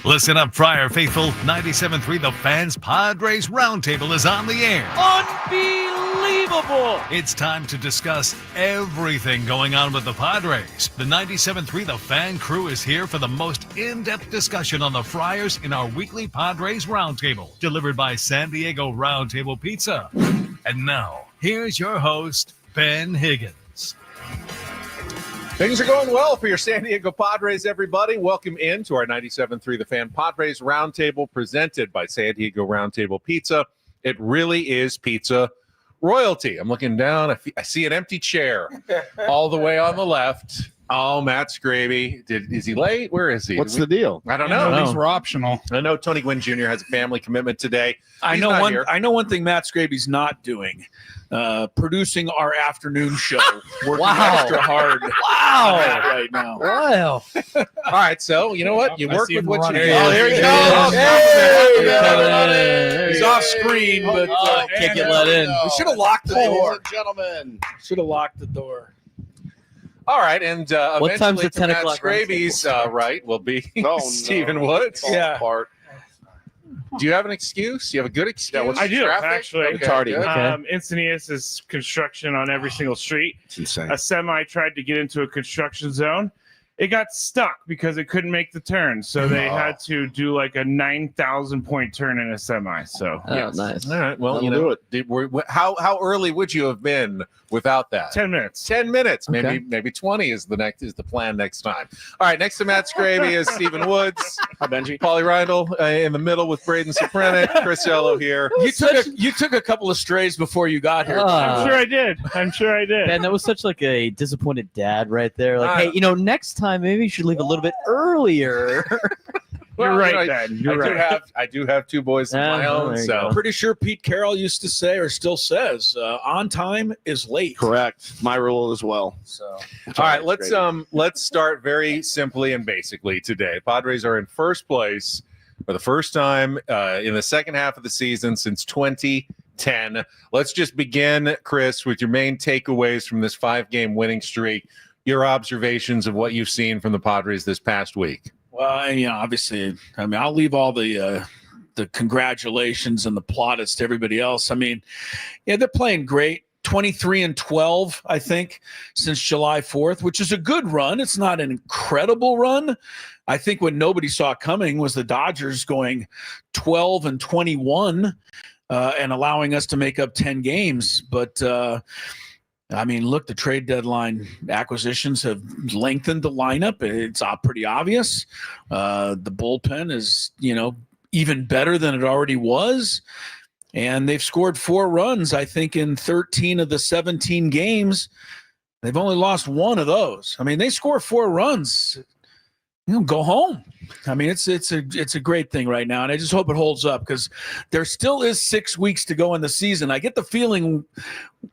Listen up, Friar Faithful. 97.3 The Fan's Padres Roundtable is on the air. Unbelievable! It's time to discuss everything going on with the Padres. The 97.3 The Fan crew is here for the most in-depth discussion on the Friars in our weekly Padres Roundtable, delivered by San Diego Roundtable Pizza. And now, here's your host, Ben Higgins. Things are going well for your San Diego Padres, everybody. Welcome in to our 97.3 The Fan Padres Roundtable, presented by San Diego Roundtable Pizza. It really is pizza royalty. I'm looking down. I see an empty chair all the way on the left. Oh, Matt Scraby. Is he late? Where is he? What's the deal? I don't know. These were optional. I know Tony Gwynn Jr. has a family commitment today. I He's know not one. here. I know one thing Matt Scraby's not doing. Producing our afternoon show. Working extra hard. on that right now. Wow. All right, so you know what? You work with what you Oh, here he goes. goes. He's off screen, but Can't get let in. we should have locked the door. Gentlemen. Should have locked the door. All right, and What time's eventually the 10 to Matt o'clock Scraby's right will be Oh, Stephen no. Woods. Yeah. Apart. Do you have an excuse? You have a good excuse? I do, Traffic? actually. Okay, It's already- good. Okay. Encinitas is construction on every single street. It's insane. A semi tried to get into a construction zone. It got stuck because it couldn't make the turn. So they had to do like a 9,000 point turn in a semi. So, Oh, yes. nice. All right, well, That'll you know, do it. how early would you have been without that? 10 minutes. 10 minutes, Okay. maybe 20 is the plan next time. All right, next to Matt Scraby is Stephen Woods, Hi, Benji. Paulie Reindl in the middle with Braden Sopranic, Chris Yellow here. You took a couple of strays before you got here. I'm sure I did. Ben, that was such like a disappointed dad right there. Like, Ah. hey, next time maybe you should leave a little bit earlier. You're Well, right, you know, Dad. You're right. I do have two boys of my Yeah, own, there you so go. Pretty sure Pete Carroll used to say, or still says, on time is late. Correct. My rule as well. So all right, let's start very simply and basically today. Padres are in first place for the first time in the second half of the season since 2010. Let's just begin, Chris, with your main takeaways from this 5-game winning streak. Your observations of what you've seen from the Padres this past week. Well, obviously, I'll leave all the congratulations and the plaudits to everybody else. They're playing great. 23-12, I think, since July 4th, which is a good run. It's not an incredible run. I think what nobody saw coming was the Dodgers going 12-21 and allowing us to make up 10 games. But look, the trade deadline acquisitions have lengthened the lineup. It's pretty obvious. The bullpen is, even better than it already was. And they've scored 4 runs, I think, in 13 of the 17 games. They've only lost 1 of those. They score 4 runs. Go home. It's a great thing right now, and I just hope it holds up because there still is 6 weeks to go in the season. I get the feeling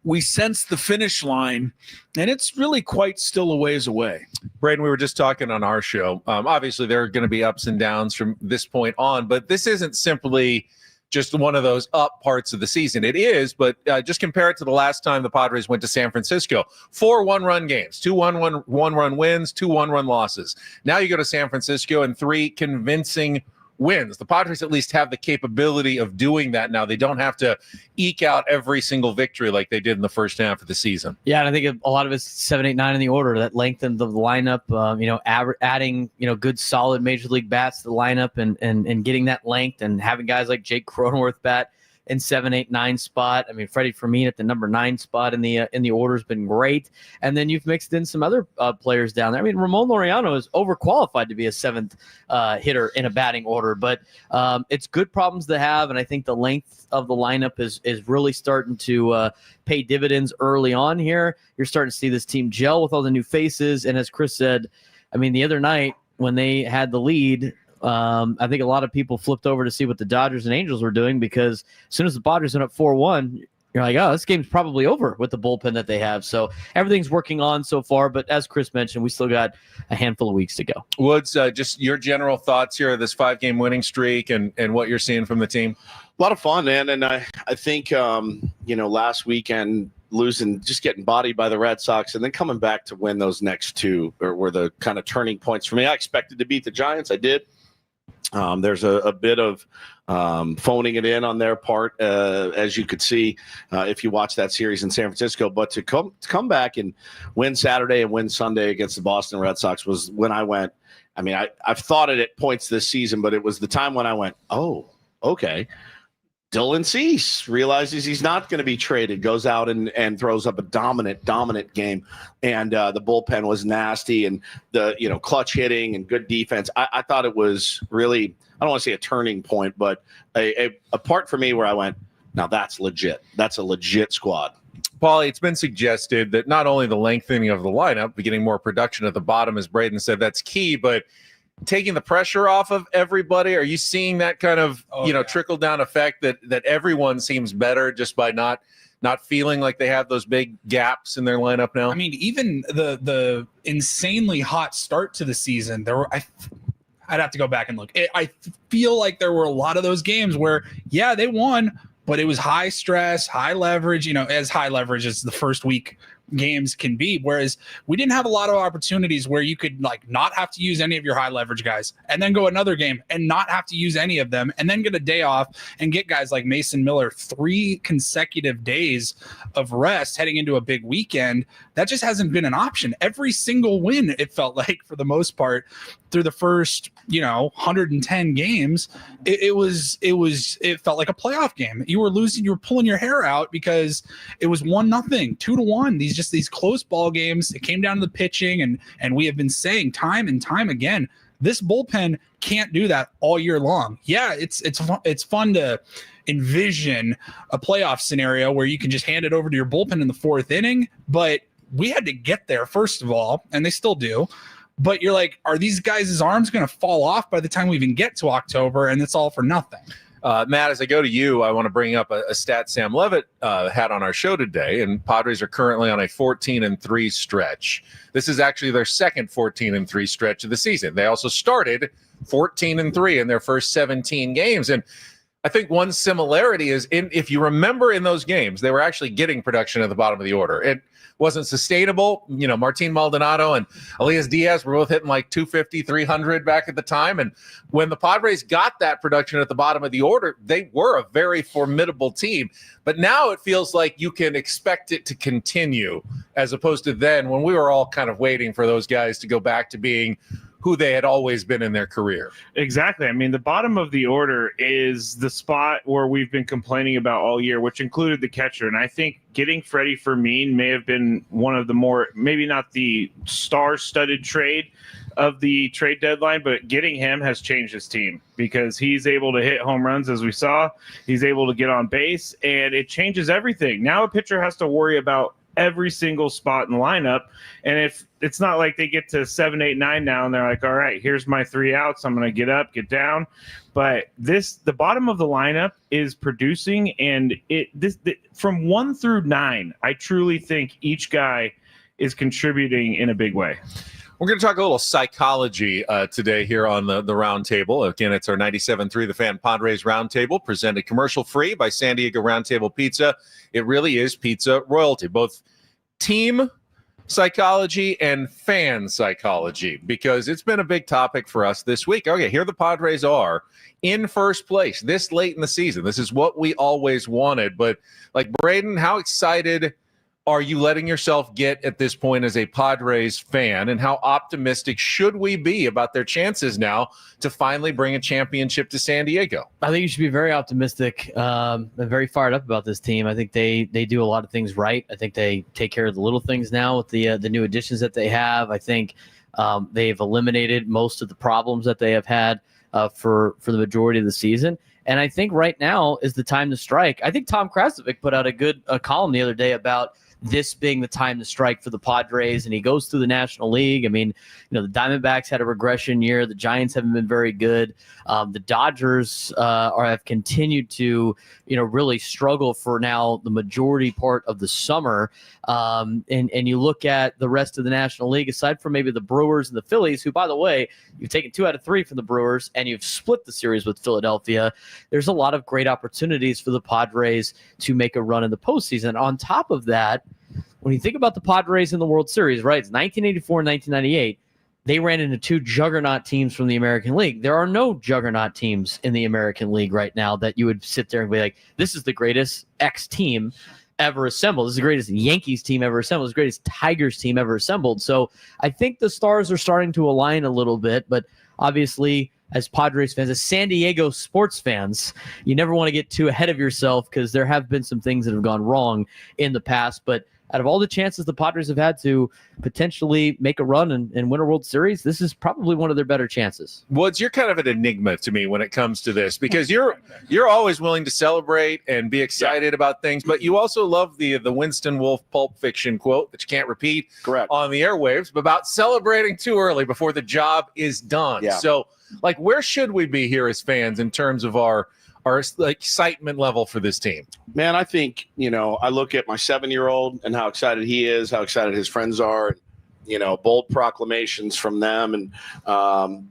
we sense the finish line, and it's really quite still a ways away. Braden, we were just talking on our show. Obviously, there are going to be ups and downs from this point on, but this isn't simply just one of those up parts of the season. It is, but just compare it to the last time the Padres went to San Francisco. 4 one-run games, 2 one-run wins, 2 one-run losses. Now you go to San Francisco and 3 convincing wins. The Padres at least have the capability of doing that now. They don't have to eke out every single victory like they did in the first half of the season. Yeah, and I think a lot of it's 7, 8, 9 in the order that lengthened the lineup. Adding good solid major league bats to the lineup and getting that length and having guys like Jake Cronenworth bat in 7, 8, 9 spot. Freddie Fermin at the number 9 spot in the order has been great. And then you've mixed in some other players down there. Ramon Laureano is overqualified to be a 7th hitter in a batting order, but it's good problems to have. And I think the length of the lineup is really starting to pay dividends early on here. You're starting to see this team gel with all the new faces. And as Chris said, the other night when they had the lead, I think a lot of people flipped over to see what the Dodgers and Angels were doing because as soon as the Padres went up 4-1, you're like, oh, this game's probably over with the bullpen that they have. So everything's working on so far. But as Chris mentioned, we still got a handful of weeks to go. Woods, just your general thoughts here of this 5-game winning streak and what you're seeing from the team. A lot of fun, man. And I think, last weekend, just getting bodied by the Red Sox and then coming back to win those next 2 were the kind of turning points for me. I expected to beat the Giants. I did. There's a bit of phoning it in on their part, as you could see if you watch that series in San Francisco. But to come back and win Saturday and win Sunday against the Boston Red Sox was when I went. I mean, I've thought it at points this season, but it was the time when I went, oh, okay. Dylan Cease realizes he's not going to be traded, goes out and throws up a dominant game. And the bullpen was nasty, and the clutch hitting and good defense. I thought it was really, I don't want to say a turning point, but a part for me where I went, now that's legit. That's a legit squad. Paulie, it's been suggested that not only the lengthening of the lineup, but getting more production at the bottom, as Braden said, that's key, but taking the pressure off of everybody. Are you seeing that kind of trickle down effect that everyone seems better just by not feeling like they have those big gaps in their lineup now? I mean, even the insanely hot start to the season, I'd have to go back and look. I feel like there were a lot of those games where they won, but it was high stress, high leverage, as high leverage as the first week games can be, whereas we didn't have a lot of opportunities where you could not have to use any of your high leverage guys and then go another game and not have to use any of them and then get a day off and get guys like Mason Miller 3 consecutive days of rest heading into a big weekend. That just hasn't been an option. Every single win, it felt like, for the most part, through the first 110 games, it felt like a playoff game. You were losing, you were pulling your hair out because it was 1-0, 2-1. These close ball games. It came down to the pitching, and we have been saying time and time again, this bullpen can't do that all year long. Yeah, it's fun to envision a playoff scenario where you can just hand it over to your bullpen in the 4th inning, but we had to get there first of all, and they still do. But you're like, are these guys' arms going to fall off by the time we even get to October, and it's all for nothing? Matt, as I go to you, I want to bring up a stat Sam Levitt had on our show today, and Padres are currently on a 14-3 stretch. This is actually their second 14-3 stretch of the season. They also started 14-3 in their first 17 games, and I think one similarity is, if you remember in those games, they were actually getting production at the bottom of the order. It wasn't sustainable. Martin Maldonado and Elias Diaz were both hitting like 250, 300 back at the time. And when the Padres got that production at the bottom of the order, they were a very formidable team. But now it feels like you can expect it to continue, as opposed to then when we were all kind of waiting for those guys to go back to being who they had always been in their career. Exactly. I mean, the bottom of the order is the spot where we've been complaining about all year, which included the catcher. And I think getting Freddie Fermin may have been one of the more, maybe not the star-studded trade of the trade deadline, but getting him has changed his team because he's able to hit home runs, as we saw. He's able to get on base, and it changes everything. Now a pitcher has to worry about every single spot in the lineup. And if it's not like they get to 7, 8, 9 now and they're like, all right, here's my 3 outs, I'm going to get up, get down. But the bottom of the lineup is producing, and from 1 through 9, I truly think each guy is contributing in a big way. We're going to talk a little psychology today here on the Roundtable. Again, it's our 97.3 The Fan Padres Roundtable, presented commercial-free by San Diego Roundtable Pizza. It really is pizza royalty, both team psychology and fan psychology, because it's been a big topic for us this week. Okay, here the Padres are in first place this late in the season. This is what we always wanted. But, Braden, how excited are you letting yourself get at this point as a Padres fan, and how optimistic should we be about their chances now to finally bring a championship to San Diego? I think you should be very optimistic and very fired up about this team. I think they do a lot of things right. I think they take care of the little things now with the new additions that they have. I think they've eliminated most of the problems that they have had for the majority of the season. And I think right now is the time to strike. I think Tom Krasovic put out a column the other day about this being the time to strike for the Padres, and he goes through the National League. I mean, the Diamondbacks had a regression year. The Giants haven't been very good. The Dodgers have continued to, really struggle for now the majority part of the summer. And you look at the rest of the National League, aside from maybe the Brewers and the Phillies, who, by the way, you've taken 2 out of 3 from the Brewers, and you've split the series with Philadelphia. There's a lot of great opportunities for the Padres to make a run in the postseason. On top of that, when you think about the Padres in the World Series, right, it's 1984 and 1998, they ran into two juggernaut teams from the American League. There are no juggernaut teams in the American League right now that you would sit there and be like, this is the greatest X team ever assembled. This is the greatest Yankees team ever assembled. This is the greatest Tigers team ever assembled. So I think the stars are starting to align a little bit, but obviously as Padres fans, as San Diego sports fans, you never want to get too ahead of yourself because there have been some things that have gone wrong in the past. But out of all the chances the Padres have had to potentially make a run and win a World Series, this is probably one of their better chances. Woods, you're kind of an enigma to me when it comes to this because you're always willing to celebrate and be excited about things, but you also love the Winston Wolfe Pulp Fiction quote that you can't repeat on the airwaves about celebrating too early before the job is done. Yeah. So, like, where should we be here as fans in terms of our like excitement level for this team? Man, I think, I look at my 7-year-old and how excited he is, how excited his friends are, bold proclamations from them. And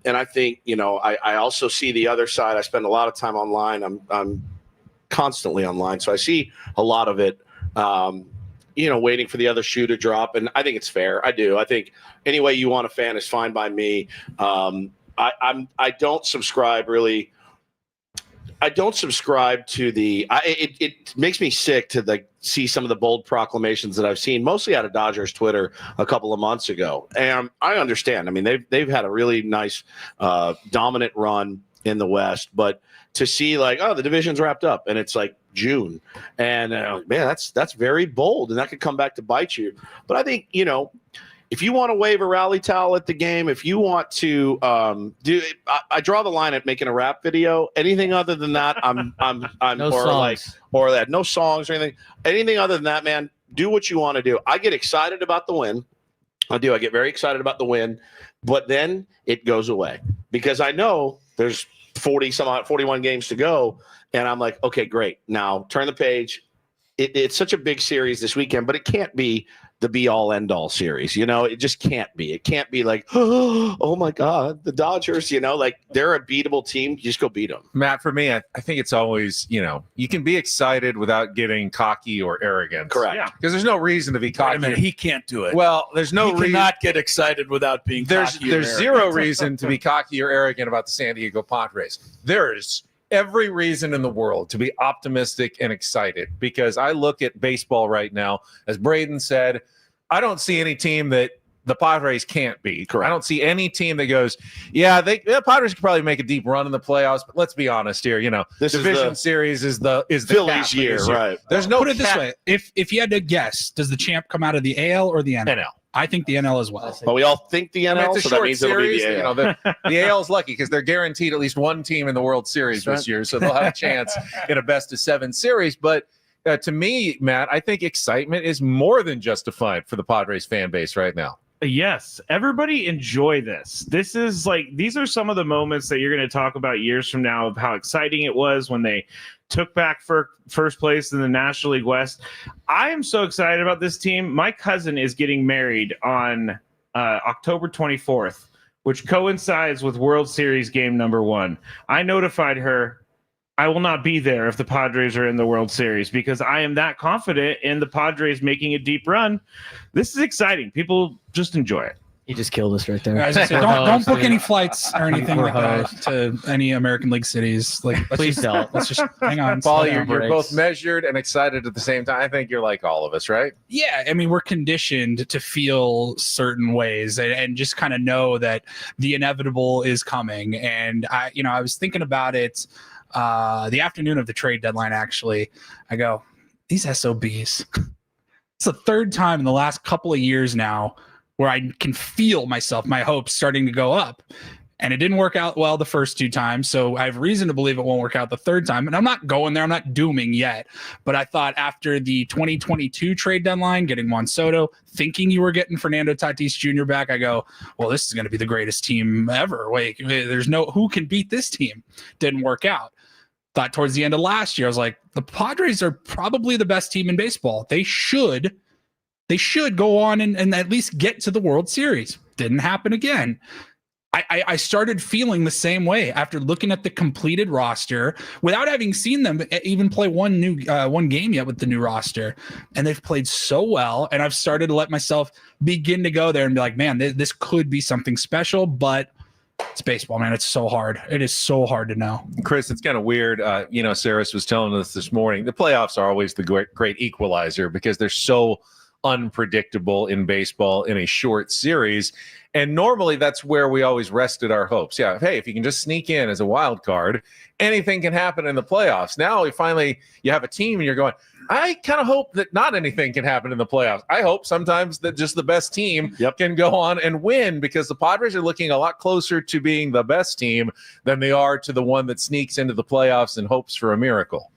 I think, I also see the other side. I spend a lot of time online. I'm constantly online. So I see a lot of it, waiting for the other shoe to drop. And I think it's fair. I do. I think any way you want a fan is fine by me. I don't subscribe really. I don't subscribe to it makes me sick to see some of the bold proclamations that I've seen, mostly out of Dodgers Twitter a couple of months ago. And I understand. I mean, they've had a really nice, dominant run in the West, but to see the division's wrapped up and it's like June, and man, that's very bold, and that could come back to bite you. But I think if you want to wave a rally towel at the game, if you want to I draw the line at making a rap video. Anything other than that, I'm no or songs. No songs or anything. Anything other than that, man, do what you want to do. I get excited about the win. I do. I get very excited about the win, but then it goes away because I know there's 41 games to go, and I'm like, okay, great. Now turn the page. It's such a big series this weekend, but it can't be the be-all, end-all series. It just can't be. It can't be like, oh, my God, the Dodgers, they're a beatable team. You just go beat them. Matt, for me, I think it's always, you can be excited without getting cocky or arrogant. Correct. Yeah. Because there's no reason to be cocky. Wait a minute, he can't do it. Well, there's no reason. He cannot get excited without being cocky. There's zero reason to be cocky or arrogant about the San Diego Padres. There's every reason in the world to be optimistic and excited because I look at baseball right now, as Braden said, I don't see any team that the Padres can't beat. Correct. I don't see any team that goes, the Padres could probably make a deep run in the playoffs, but let's be honest here, this division series is the Phillies year, right? There's no put it this way. If you had to guess, does the champ come out of the AL or the NL? I think the NL as well. But we all think the NL, it's a so that short means series. It'll be the AL. The AL is lucky because they're guaranteed at least one team in the World Series this year, so they'll have a chance in a best-of-7 series. But to me, Matt, I think excitement is more than justified for the Padres fan base right now. Yes, everybody enjoy this. This is these are some of the moments that you're going to talk about years from now of how exciting it was when they took back first place in the National League West. I am so excited about this team. My cousin is getting married on October 24th, which coincides with World Series game number 1. I notified her I will not be there if the Padres are in the World Series because I am that confident in the Padres making a deep run. This is exciting. People just enjoy it. He just killed us right there. Guys, don't book any flights or anything like that to any American League cities. Please don't. Let's just hang on. Paul, you're both measured and excited at the same time. I think you're like all of us, right? Yeah, I mean, we're conditioned to feel certain ways and just kind of know that the inevitable is coming. And I was thinking about it the afternoon of the trade deadline. Actually, I go, these SOBs. It's the third time in the last couple of years now where I can feel my hopes starting to go up. And it didn't work out well the first 2 times. So I have reason to believe it won't work out the third time. And I'm not going there. I'm not dooming yet. But I thought after the 2022 trade deadline, getting Juan Soto, thinking you were getting Fernando Tatis Jr. back, I go, well, this is going to be the greatest team ever. Wait, there's who can beat this team? Didn't work out. Thought towards the end of last year, I was like, the Padres are probably the best team in baseball. They should go on and at least get to the World Series. Didn't happen again. I started feeling the same way after looking at the completed roster without having seen them even play one game yet with the new roster. And they've played so well. And I've started to let myself begin to go there and be like, man, this could be something special, but it's baseball, man. It's so hard. It is so hard to know. Chris, it's kind of weird. Saris was telling us this morning, the playoffs are always the great equalizer because they're so unpredictable in baseball in a short series. And normally that's where we always rested our hopes. Yeah, hey, if you can just sneak in as a wild card, anything can happen in the playoffs. Now you have a team and you're going, I kind of hope that not anything can happen in the playoffs. I hope sometimes that just the best team can go on and win, because the Padres are looking a lot closer to being the best team than they are to the one that sneaks into the playoffs and hopes for a miracle.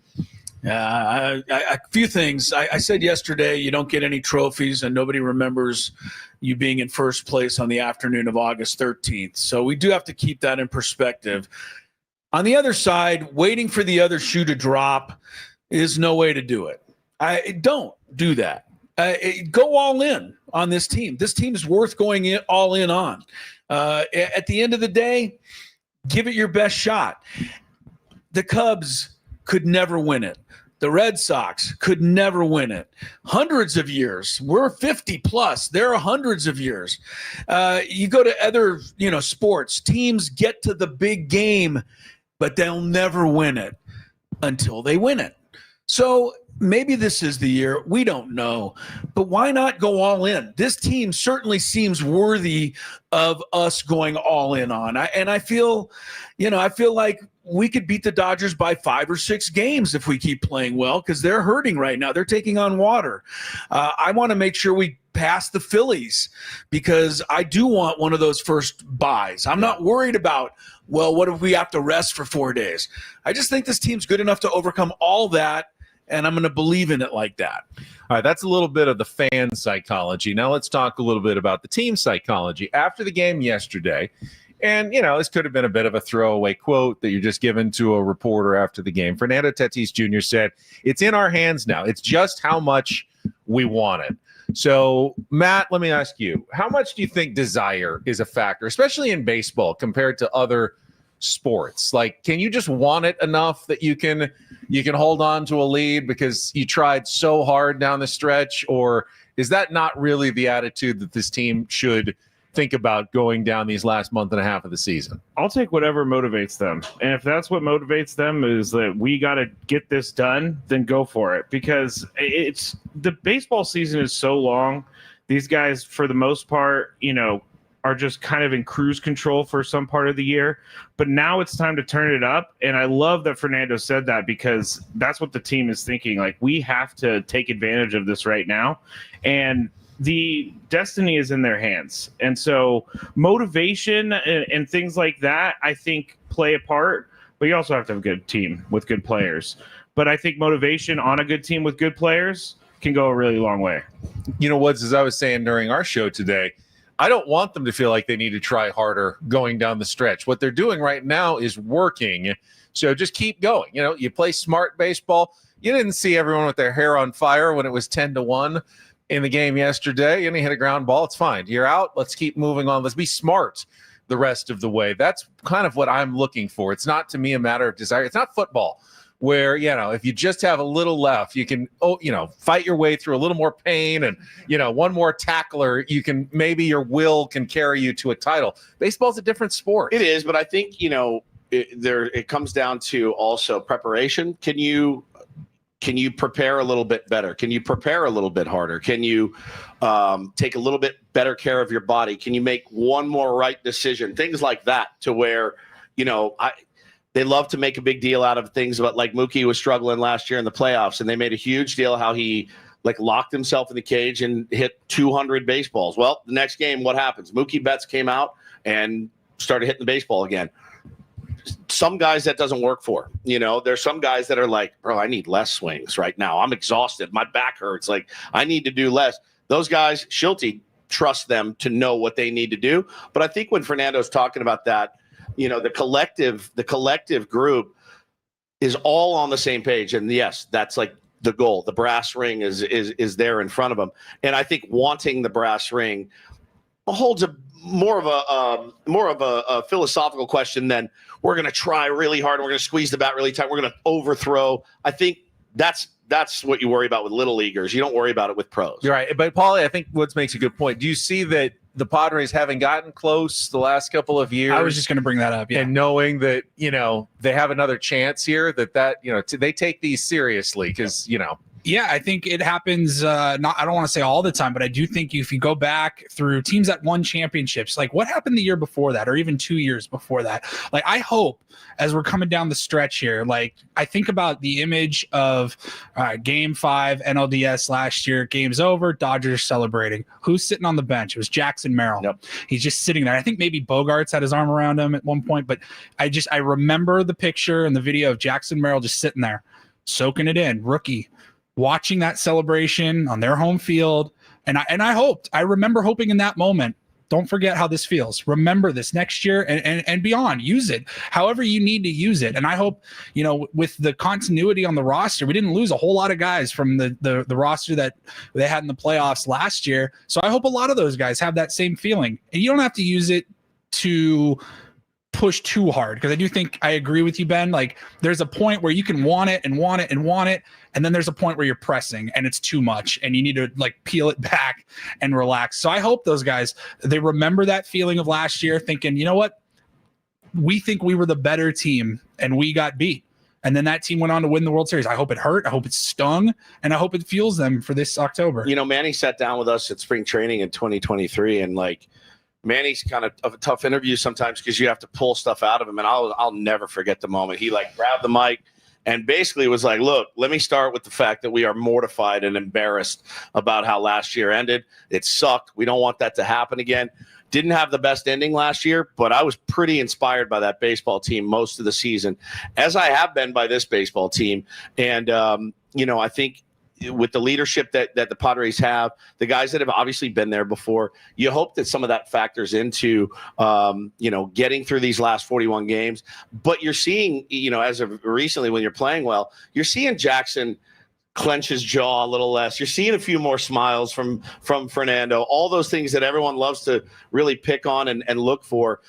A few things. I said yesterday, you don't get any trophies and nobody remembers you being in first place on the afternoon of August 13th. So we do have to keep that in perspective. On the other side, waiting for the other shoe to drop is no way to do it. Don't do that. Go all in on this team. This team is worth going all in on. At the end of the day, give it your best shot. The Cubs could never win it. The Red Sox could never win it. Hundreds of years. We're 50 plus. There are hundreds of years. You go to other, sports. Teams get to the big game, but they'll never win it until they win it. So maybe this is the year. We don't know. But why not go all in? This team certainly seems worthy of us going all in on. I feel like we could beat the Dodgers by 5 or 6 games if we keep playing well, because they're hurting right now. They're taking on water. I want to make sure we pass the Phillies, because I do want one of those first buys. I'm not worried about, what if we have to rest for 4 days? I just think this team's good enough to overcome all that, and I'm going to believe in it like that. All right, that's a little bit of the fan psychology. Now let's talk a little bit about the team psychology. After the game yesterday, and, this could have been a bit of a throwaway quote that you're just given to a reporter after the game. Fernando Tatis Jr. said, "It's in our hands now. It's just how much we want it." So, Matt, let me ask you, how much do you think desire is a factor, especially in baseball compared to other sports? Like, can you just want it enough that you can hold on to a lead because you tried so hard down the stretch? Or is that not really the attitude that this team should think about going down these last month and a half of the season? I'll take whatever motivates them. And if that's what motivates them is that we got to get this done, then go for it. Because the baseball season is so long. These guys, for the most part, are just kind of in cruise control for some part of the year. But now it's time to turn it up. And I love that Fernando said that, because that's what the team is thinking. Like, we have to take advantage of this right now. And the destiny is in their hands. And so motivation and things like that, I think, play a part. But you also have to have a good team with good players. But I think motivation on a good team with good players can go a really long way. Woods, as I was saying during our show today, I don't want them to feel like they need to try harder going down the stretch. What they're doing right now is working. So just keep going. You play smart baseball. You didn't see everyone with their hair on fire when it was 10-1 in the game yesterday, and he hit a ground ball. It's fine. You're out. Let's keep moving on. Let's be smart the rest of the way. That's kind of what I'm looking for. It's not, to me, a matter of desire. It's not football where, if you just have a little left, you can, fight your way through a little more pain and, one more tackler, maybe your will can carry you to a title. Baseball's a different sport. It is, but I think, it comes down to also preparation. Can you prepare a little bit better? Can you prepare a little bit harder? Can you take a little bit better care of your body? Can you make one more right decision? Things like that, to where, they love to make a big deal out of things about, like, Mookie was struggling last year in the playoffs, and they made a huge deal how he locked himself in the cage and hit 200 baseballs. Well, the next game, what happens? Mookie Betts came out and started hitting the baseball again. Some guys that doesn't work for. There's some guys that are like, bro, I need less swings right now. I'm exhausted. My back hurts. Like, I need to do less. Those guys, Schulte trusts them to know what they need to do. But I think when Fernando's talking about that, the collective group is all on the same page. And yes, that's like the goal. The brass ring is there in front of them. And I think wanting the brass ring holds a more of a philosophical question than we're going to try really hard. We're going to squeeze the bat really tight. We're going to overthrow. I think that's what you worry about with little leaguers. You don't worry about it with pros. You're right. But Paulie, I think Woods makes a good point. Do you see that the Padres haven't gotten close the last couple of years? I was just going to bring that up. Yeah. And knowing that, they have another chance here, they take these seriously because, Yeah, I think it happens. I don't want to say all the time, but I do think if you go back through teams that won championships, like what happened the year before that, or even 2 years before that. Like I hope as we're coming down the stretch here, like I think about the image of Game 5 NLDS last year. Game's over. Dodgers celebrating. Who's sitting on the bench? It was Jackson Merrill. Yep. He's just sitting there. I think maybe Bogarts had his arm around him at one point, but I remember the picture and the video of Jackson Merrill just sitting there, soaking it in. Rookie. Watching that celebration on their home field. And I remember hoping in that moment, don't forget how this feels. Remember this next year and beyond. Use it however you need to use it. And I hope, with the continuity on the roster, we didn't lose a whole lot of guys from the roster that they had in the playoffs last year. So I hope a lot of those guys have that same feeling. And you don't have to use it to push too hard, because I do think I agree with you, Ben. Like there's a point where you can want it and want it and want it, and then there's a point where you're pressing and it's too much and you need to like peel it back and relax. So I hope those guys, they remember that feeling of last year, thinking, you know what, we think we were the better team and we got beat, and then that team went on to win the World Series. I hope it hurt, I hope it stung, and I hope it fuels them for this October. Manny sat down with us at spring training in 2023, and like Manny's kind of a tough interview sometimes because you have to pull stuff out of him. And I'll never forget the moment. He like grabbed the mic and basically was like, look, let me start with the fact that we are mortified and embarrassed about how last year ended. It sucked. We don't want that to happen again. Didn't have the best ending last year, but I was pretty inspired by that baseball team most of the season, as I have been by this baseball team. And, I think with the leadership that the Padres have, the guys that have obviously been there before, you hope that some of that factors into, getting through these last 41 games. But you're seeing, as of recently when you're playing well, you're seeing Jackson clench his jaw a little less. You're seeing a few more smiles from Fernando, all those things that everyone loves to really pick on and look for.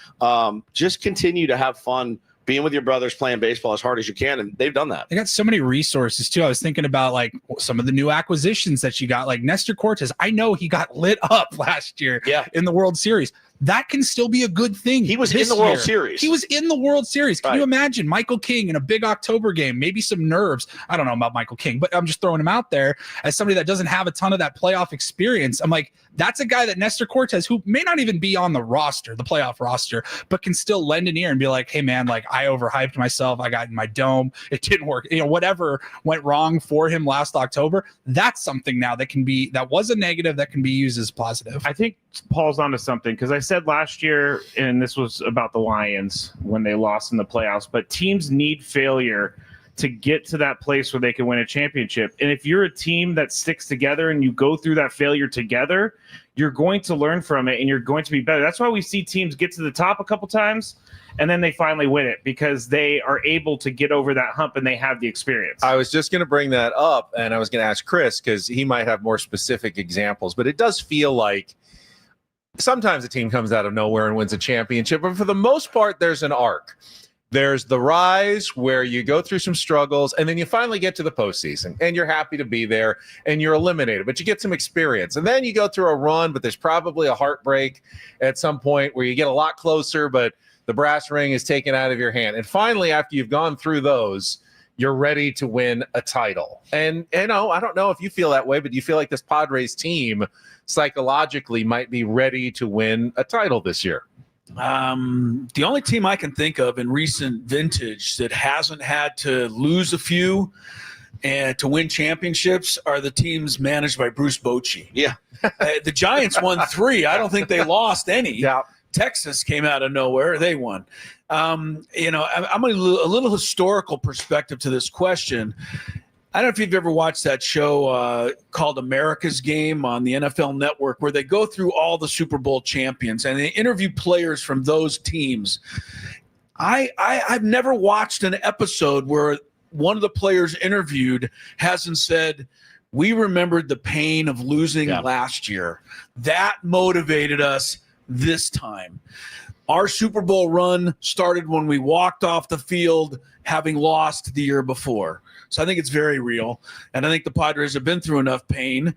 Just continue to have fun being with your brothers, playing baseball as hard as you can, and they've done that. They got so many resources too. I was thinking about like some of the new acquisitions that you got, like Nestor Cortez. I know he got lit up last year in the World Series. That can still be a good thing. He was in the World Series. He was in the World Series. Can you imagine Michael King in a big October game? Maybe some nerves. I don't know about Michael King, but I'm just throwing him out there as somebody that doesn't have a ton of that playoff experience. I'm like, that's a guy that Nestor Cortez, who may not even be on the roster, the playoff roster, but can still lend an ear and be like, hey man, like I overhyped myself. I got in my dome. It didn't work. Whatever went wrong for him last October, that's something now that was a negative that can be used as positive. I think Paul's onto something, because I said last year, and this was about the Lions when they lost in the playoffs, but teams need failure to get to that place where they can win a championship. And if you're a team that sticks together and you go through that failure together, you're going to learn from it and you're going to be better. That's why we see teams get to the top a couple times and then they finally win it, because they are able to get over that hump and they have the experience. I was just going to bring that up, and I was going to ask Chris because he might have more specific examples, but it does feel like sometimes a team comes out of nowhere and wins a championship, but for the most part, there's an arc. There's the rise where you go through some struggles and then you finally get to the postseason and you're happy to be there and you're eliminated, but you get some experience. And then you go through a run, but there's probably a heartbreak at some point where you get a lot closer, but the brass ring is taken out of your hand. And finally, after you've gone through those, you're ready to win a title. And, I don't know if you feel that way, but do you feel like this Padres team psychologically might be ready to win a title this year? The only team I can think of in recent vintage that hasn't had to lose a few and to win championships are the teams managed by Bruce Bochy. Yeah. The Giants won 3. I don't think they lost any. Yeah. Texas came out of nowhere. They won. I'm a little historical perspective to this question. I don't know if you've ever watched that show called America's Game on the NFL Network, where they go through all the Super Bowl champions and they interview players from those teams. I've never watched an episode where one of the players interviewed hasn't said, we remembered the pain of losing last year. That motivated us. this time. Our Super Bowl run started when we walked off the field having lost the year before. So I think it's very real. And I think the Padres have been through enough pain.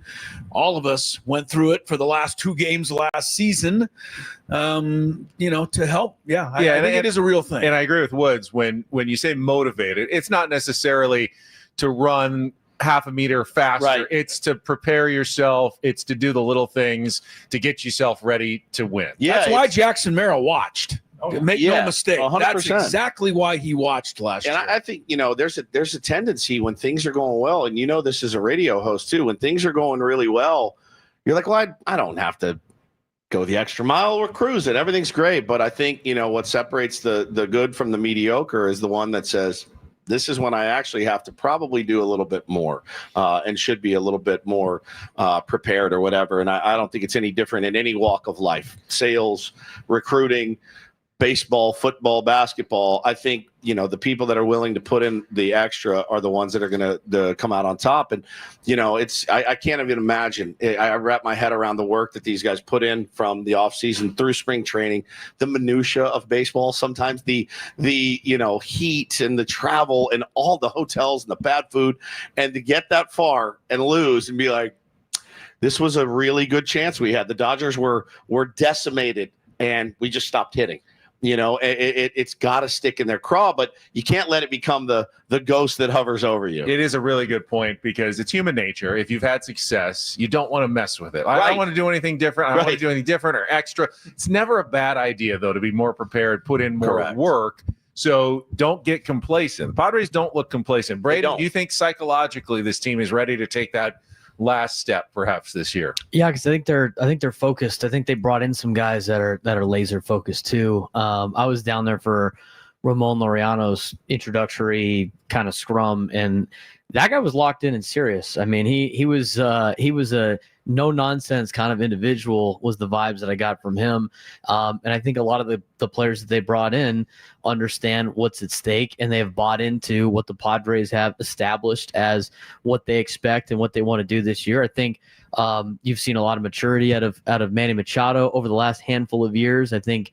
All of us went through it for the last 2 games last season, to help. I think it is a real thing. And I agree with Woods when you say motivated, it's not necessarily to run half a meter faster. Right. It's to prepare yourself. It's to do the little things to get yourself ready to win. Yeah, that's why Jackson Merrill watched. Make no mistake. 100%. That's exactly why he watched last year. And I think, there's a tendency when things are going well, and this is a radio host too, when things are going really well, you're like, well, I don't have to go the extra mile or cruise it. Everything's great. But I think, what separates the good from the mediocre is the one that says, this is when I actually have to probably do a little bit more and should be a little bit more prepared or whatever. And I don't think it's any different in any walk of life. Sales, recruiting, baseball, football, basketball. I think, the people that are willing to put in the extra are the ones that are going to come out on top. And, I can't even imagine. I wrap my head around the work that these guys put in from the offseason through spring training, the minutia of baseball, sometimes the heat and the travel and all the hotels and the bad food, and to get that far and lose and be like, this was a really good chance we had. The Dodgers were decimated and we just stopped hitting. It's got to stick in their craw, but you can't let it become the ghost that hovers over you. It is a really good point because it's human nature. If you've had success, you don't want to mess with it. Right. I don't want to do anything different. I don't want to do anything different or extra. It's never a bad idea, though, to be more prepared, put in more Correct. work. So don't get complacent. The Padres don't look complacent. Braden, don't. do you think psychologically this team is ready to take that last step perhaps this year? Yeah, because I think they're focused. I think they brought in some guys that are laser focused too. I was down there for Ramon Laureano's introductory kind of scrum, and that guy was locked in and serious. I mean, he was a no nonsense kind of individual was the vibes that I got from him. And I think a lot of the players that they brought in understand what's at stake, and they have bought into what the Padres have established as what they expect and what they want to do this year. I think you've seen a lot of maturity out of Manny Machado over the last handful of years. I think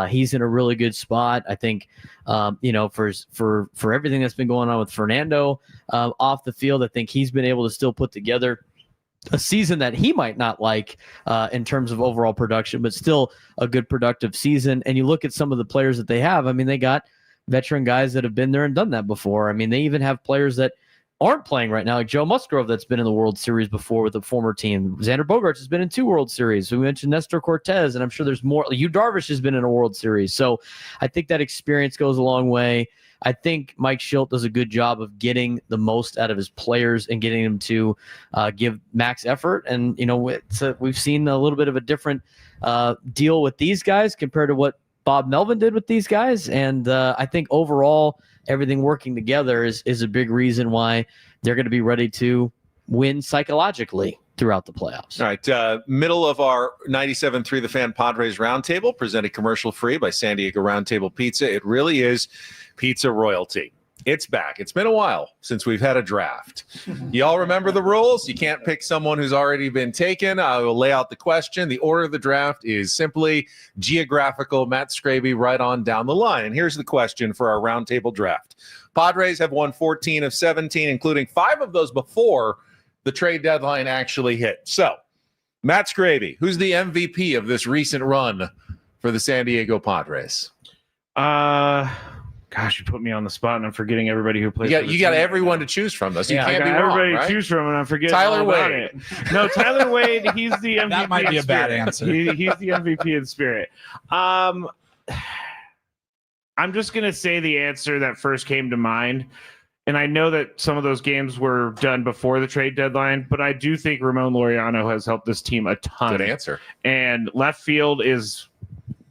he's in a really good spot. I think for everything that's been going on with Fernando off the field, I think he's been able to still put together a season that he might not like in terms of overall production, but still a good productive season. And you look at some of the players that they have. I mean, they got veteran guys that have been there and done that before. I mean, they even have players that aren't playing right now, like Joe Musgrove, that's been in the World Series before with a former team. Xander Bogaerts has been in 2 World Series. We mentioned Nestor Cortez, and I'm sure there's more. Yu Darvish has been in a World Series. So I think that experience goes a long way. I think Mike Schilt does a good job of getting the most out of his players and getting them to give max effort. And, we've seen a little bit of a different deal with these guys compared to what Bob Melvin did with these guys. And I think overall, everything working together is a big reason why they're going to be ready to win psychologically throughout the playoffs. All right. Middle of our 97.3 The Fan Padres Roundtable, presented commercial free by San Diego Roundtable Pizza. It really is pizza royalty. It's back. It's been a while since we've had a draft. You all remember the rules? You can't pick someone who's already been taken. I will lay out the question. The order of the draft is simply geographical. Matt Scraby right on down the line. And here's the question for our roundtable draft. Padres have won 14 of 17, including 5 of those before the trade deadline actually hit. So, Matt Scraby, who's the MVP of this recent run for the San Diego Padres? Gosh, you put me on the spot, and I'm forgetting everybody who plays. You got everyone to choose from, though. So you can't be wrong, everybody right? to choose from, and I'm forgetting Tyler all about Wade. it. No, Tyler Wade. He's the MVP. That might be a bad answer. He's the MVP in spirit. I'm just gonna say the answer that first came to mind, and I know that some of those games were done before the trade deadline, but I do think Ramon Laureano has helped this team a ton. Good answer. And left field is.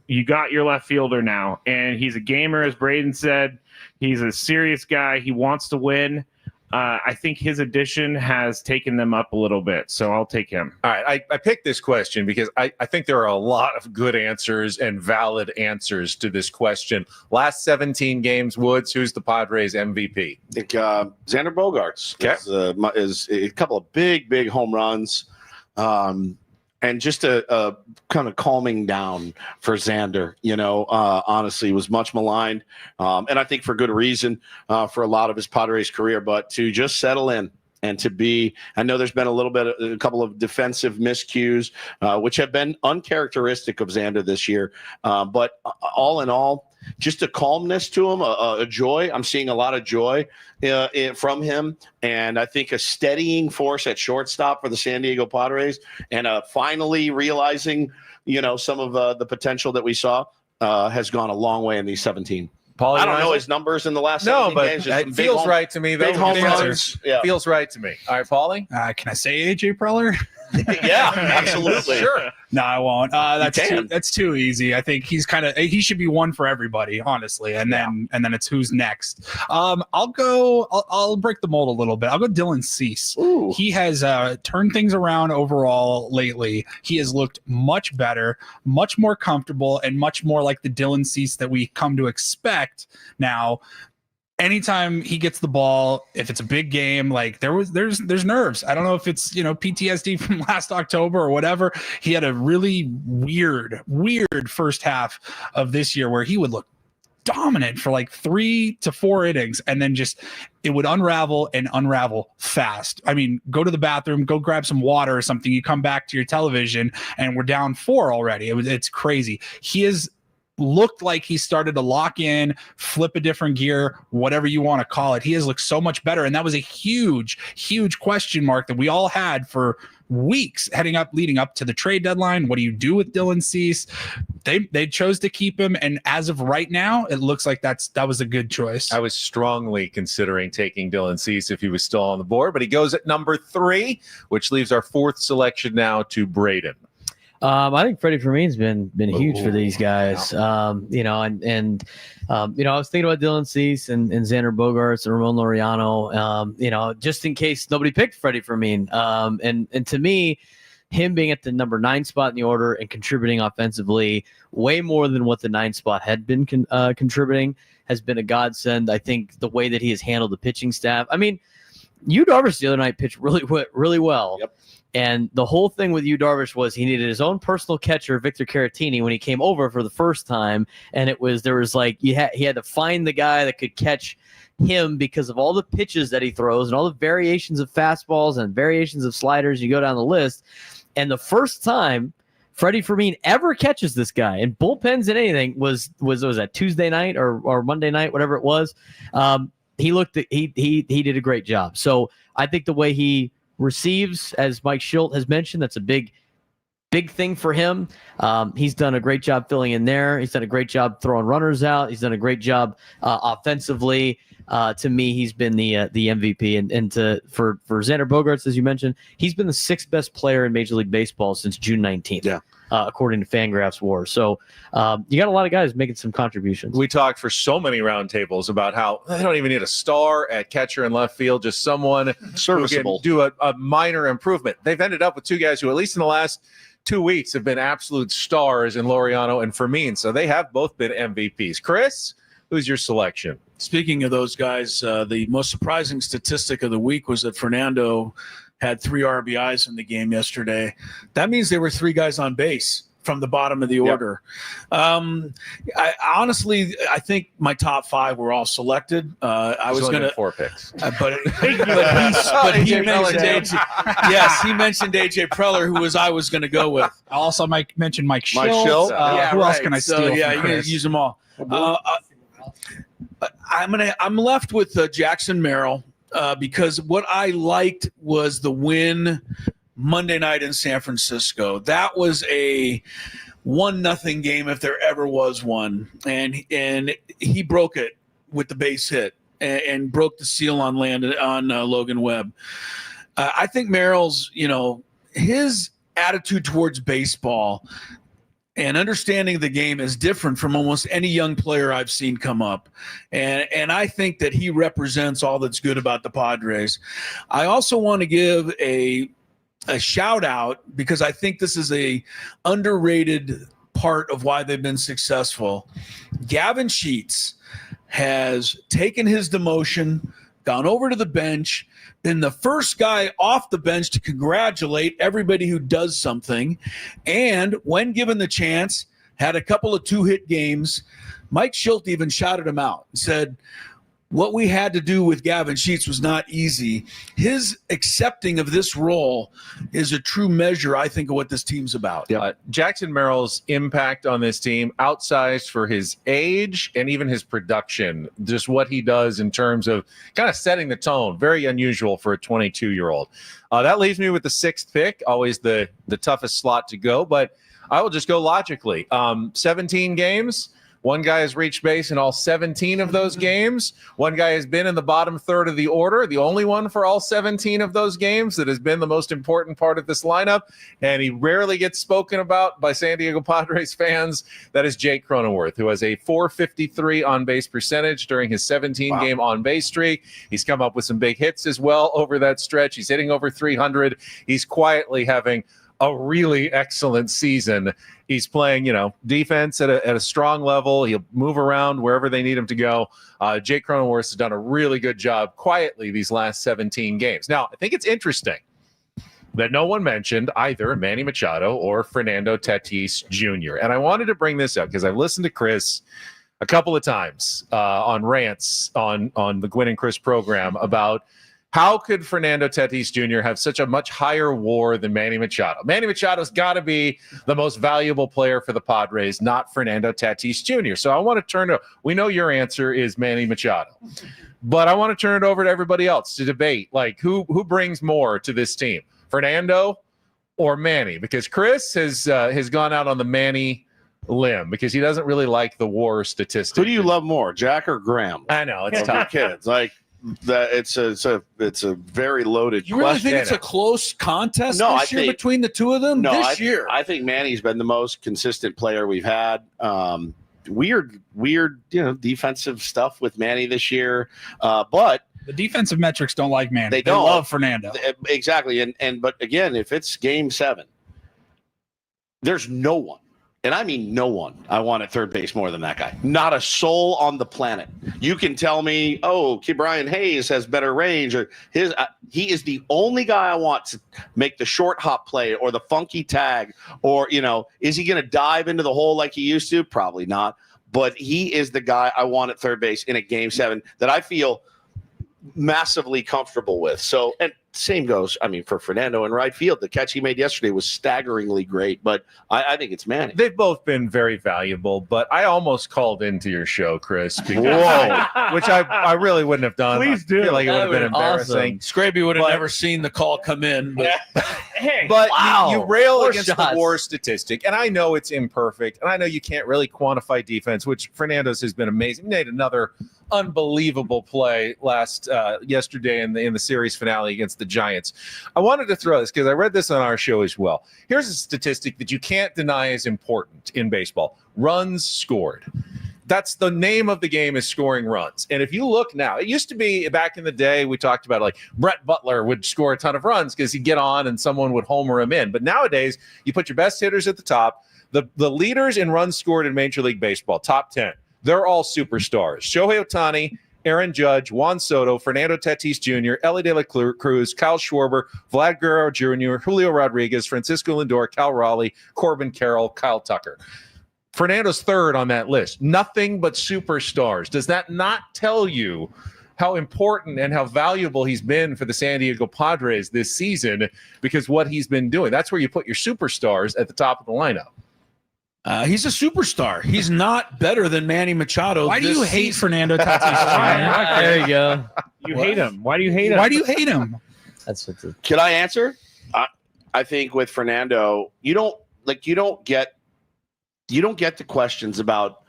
You got your left fielder now, and he's a gamer, as Braden said. He's a serious guy. He wants to win. I think his addition has taken them up a little bit, so I'll take him. All right, I picked this question because I think there are a lot of good answers and valid answers to this question. Last 17 games, Woods, who's the Padres MVP? I think Xander Bogaerts is a couple of big home runs. and just a kind of calming down for Xander, honestly was much maligned. And I think for good reason for a lot of his Padres career, but to just settle in and to be, I know there's been a couple of defensive miscues, which have been uncharacteristic of Xander this year. But all in all, just a calmness to him, a joy. I'm seeing a lot of joy from him. And I think a steadying force at shortstop for the San Diego Padres, and finally realizing, some of the potential that we saw has gone a long way in these 17. Paul, I don't know his numbers in the last 17 games. It feels right to me. Big home runs. Yeah. Feels right to me. All right, Paulie? Can I say AJ Preller? Yeah, absolutely. Sure. No, I won't. That's too easy. I think he should be one for everybody, honestly. And then it's who's next. I'll break the mold a little bit. I'll go Dylan Cease. Ooh. He has turned things around overall lately. He has looked much better, much more comfortable, and much more like the Dylan Cease that we come to expect now. Anytime he gets the ball, if it's a big game, like there's nerves. I don't know if it's PTSD from last October or whatever. He had a really weird first half of this year where he would look dominant for like 3 to 4 innings, and then it would unravel fast. I mean, go to the bathroom, go grab some water or something. You come back to your television, and we're down 4 already. It's crazy. He is looked like he started to lock in, flip a different gear, whatever you want to call it. He has looked so much better. And that was a huge question mark that we all had for weeks leading up to the trade deadline. What do you do with Dylan Cease? They chose to keep him. And as of right now, it looks like that was a good choice. I was strongly considering taking Dylan Cease if he was still on the board, but he goes at number 3, which leaves our 4th selection now to Braden. I think Freddie Fermin's been huge for these guys. I was thinking about Dylan Cease and Xander Bogaerts and Ramon Laureano, just in case nobody picked Freddie Fermin. And to me, him being at the number 9 spot in the order and contributing offensively way more than what the 9 spot had been contributing has been a godsend. I think the way that he has handled the pitching staff. I mean, Yu Darvish the other night pitched really well. Yep. And the whole thing with Yu Darvish was he needed his own personal catcher, Victor Caratini, when he came over for the first time. And he had to find the guy that could catch him because of all the pitches that he throws and all the variations of fastballs and variations of sliders. You go down the list. And the first time Freddie Fermin ever catches this guy in bullpens and anything was that Tuesday night or Monday night, whatever it was. He did a great job. So I think the way he receives, as Mike Schilt has mentioned, that's a big thing for him. He's done a great job filling in there. He's done a great job throwing runners out. He's done a great job offensively. To me, he's been the MVP. And for Xander Bogaerts, as you mentioned, he's been the 6th best player in Major League Baseball since June 19th. Yeah. According to Fangraphs WAR. So you got a lot of guys making some contributions. We talked for so many roundtables about how they don't even need a star at catcher and left field, just someone serviceable who can do a minor improvement. They've ended up with 2 guys who, at least in the last 2 weeks, have been absolute stars in Laureano and Fermin. So they have both been MVPs. Chris, who's your selection? Speaking of those guys, the most surprising statistic of the week was that Fernando had 3 RBIs in the game yesterday. That means there were 3 guys on base from the bottom of the order. I honestly think my top 5 were all selected. I was going to 4 picks, but he mentioned AJ Preller, who I was going to go with. I also might mention Mike Schilt. Who else can I steal? You're going to use them all. I'm left with Jackson Merrill. Because what I liked was the win Monday night in San Francisco. That was a 1-0 game if there ever was one, and he broke it with the base hit and broke the seal on Logan Webb. I think Merrill's his attitude towards baseball and understanding the game is different from almost any young player I've seen come up. And I think that he represents all that's good about the Padres. I also want to give a shout out because I think this is a underrated part of why they've been successful. Gavin Sheets has taken his demotion, gone over to the bench, been the first guy off the bench to congratulate everybody who does something, and when given the chance, had a couple of 2-hit games. Mike Schilt even shouted him out and said, what we had to do with Gavin Sheets was not easy. His accepting of this role is a true measure, I think, of what this team's about. Jackson Merrill's impact on this team, outsized for his age and even his production, just what he does in terms of kind of setting the tone, very unusual for a 22-year-old. That leaves me with the 6th pick, always the toughest slot to go, but I will just go logically. 17 games. One guy has reached base in all 17 of those games. One guy has been in the bottom third of the order, the only one for all 17 of those games that has been the most important part of this lineup. And he rarely gets spoken about by San Diego Padres fans. That is Jake Cronenworth, who has a .453 on-base percentage during his 17-game on-base streak. He's come up with some big hits as well over that stretch. He's hitting over 300. He's quietly having a really excellent season. He's playing, defense at a strong level. He'll move around wherever they need him to go. Jake Cronenworth has done a really good job quietly these last 17 games. Now, I think it's interesting that no one mentioned either Manny Machado or Fernando Tatis Jr. And I wanted to bring this up because I've listened to Chris a couple of times on rants on the Gwynn and Chris program about how could Fernando Tatis Jr. have such a much higher WAR than Manny Machado? Manny Machado's got to be the most valuable player for the Padres, not Fernando Tatis Jr. So I want to turn to, we know your answer is Manny Machado, but I want to turn it over to everybody else to debate, like who brings more to this team, Fernando or Manny? Because Chris has gone out on the Manny limb because he doesn't really like the WAR statistic. Who do you love more, Jack or Graham? I know it's tough. Kids like. That it's a very loaded You really question. think it's a close contest this year think, between the two of them? Year, I think Manny's been the most consistent player we've had. Weird, defensive stuff with Manny this year, but the defensive metrics don't like Manny. They don't love Fernando. Exactly, but again, if it's Game 7, there's no one. And I mean no one I want at third base more than that guy. Not a soul on the planet. You can tell me, Brian Hayes has better range, or he is the only guy I want to make the short hop play or the funky tag, or, is he going to dive into the hole like he used to? Probably not. But he is the guy I want at third base in a Game 7 that I feel massively comfortable with. So, and same goes, for Fernando in right field. The catch he made yesterday was staggeringly great, but I think it's Manny. They've both been very valuable, but I almost called into your show, Chris, because, which I really wouldn't have done. Please do. I feel like it would have been embarrassing. Scraby would have never seen the call come in. But, but wow. you rail More against shots. the WAR statistic, and I know it's imperfect, and I know you can't really quantify defense, which Fernando's has been amazing. He made another unbelievable play yesterday in the series finale against the Giants. I wanted to throw this because I read this on our show as well. Here's a statistic that you can't deny is important in baseball: runs scored. That's the name of the game, is scoring runs. And if you look now, it used to be back in the day, we talked about like Brett Butler would score a ton of runs because he'd get on and someone would homer him in. But nowadays, you put your best hitters at the top. The leaders in runs scored in Major League Baseball, top 10, they're all superstars. Shohei Ohtani, Aaron Judge, Juan Soto, Fernando Tatis Jr., Ellie De La Cruz, Kyle Schwarber, Vlad Guerrero Jr., Julio Rodriguez, Francisco Lindor, Cal Raleigh, Corbin Carroll, Kyle Tucker. Fernando's third on that list. Nothing but superstars. Does that not tell you how important and how valuable he's been for the San Diego Padres this season? Because what he's been doing, that's where you put your superstars at the top of the lineup. He's a superstar. He's not better than Manny Machado. Why do you hate Fernando Tatis Jr.? There you go. You hate him. Why do you hate him? Why do you hate him? That's what the Can I answer? I think with Fernando, you don't get the questions about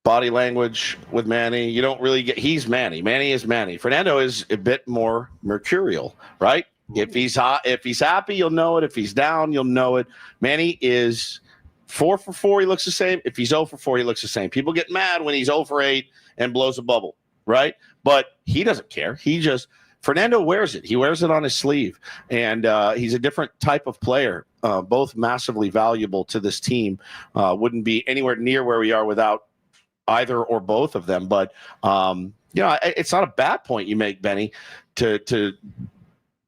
body language with Manny. You don't really get. He's Manny. Manny is Manny. Fernando is a bit more mercurial, right? If he's hot, if he's happy, you'll know it. If he's down, you'll know it. Manny is 4 for 4. He looks the same. If he's 0 for 4, he looks the same. People get mad when he's 0 for 8 and blows a bubble, right? But he doesn't care. Fernando wears it. He wears it on his sleeve, and he's a different type of player. Both massively valuable to this team. Wouldn't be anywhere near where we are without either or both of them. But it's not a bad point you make, Benny,